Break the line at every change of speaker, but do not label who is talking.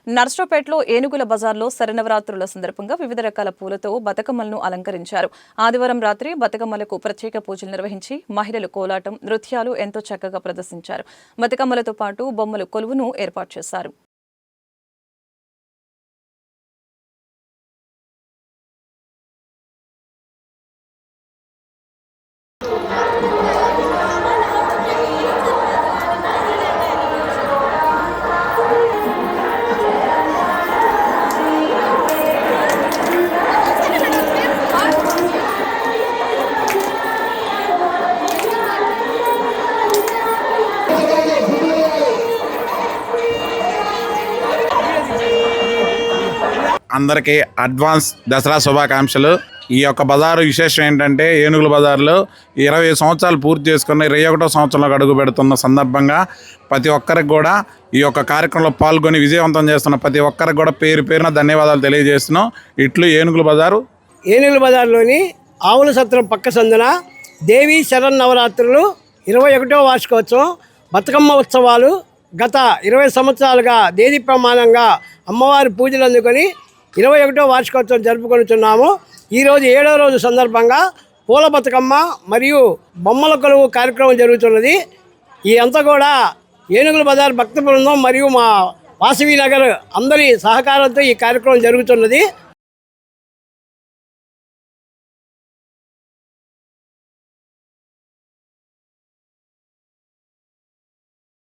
నర్సరావుపేటలో ఏనుగుల బజార్లో శరన్నవరాత్రుల సందర్భంగా వివిధ రకాల పూలతో బతుకమ్మలను అలంకరించారు. ఆదివారం రాత్రి బతుకమ్మలకు ప్రత్యేక పూజలు నిర్వహించి మహిళలు కోలాటం, నృత్యాలు ఎంతో చక్కగా ప్రదర్శించారు. బతుకమ్మలతో పాటు బొమ్మల కొలువును ఏర్పాటు చేశారు.
అందరికీ అడ్వాన్స్ దసరా శుభాకాంక్షలు. ఈ యొక్క బజారు విశేషం ఏంటంటే ఏనుగుల బజార్లో 20 సంవత్సరాలు పూర్తి చేసుకున్న 21వ సంవత్సరంలో అడుగు పెడుతున్న సందర్భంగా ప్రతి ఒక్కరికి కూడా ఈ యొక్క కార్యక్రమంలో పాల్గొని విజయవంతం చేస్తున్న ప్రతి ఒక్కరికి కూడా పేరు పేరున ధన్యవాదాలు తెలియజేస్తున్నాం. ఇట్లు ఏనుగుల బజారు.
ఏనుగుల బజార్లోని ఆవుల సత్రం పక్క సందున దేవీ శరన్నవరాత్రులు 21వ వార్షికోత్సవం బతుకమ్మ ఉత్సవాలు గత 20 సంవత్సరాలుగా దేదీ ప్రమాణంగా అమ్మవారి పూజలు అందుకొని 21వ వార్షికోత్సవం జరుపుకొనుచున్నాము. ఈరోజు 7వ రోజు సందర్భంగా పూల బతుకమ్మ మరియు బొమ్మల కొలువు కార్యక్రమం జరుగుతున్నది. ఈ అంతా కూడా ఏనుగుల బజార్ భక్త బృందం మరియు మా వాసవి నగర్ అందరి సహకారంతో ఈ కార్యక్రమం జరుగుతున్నది.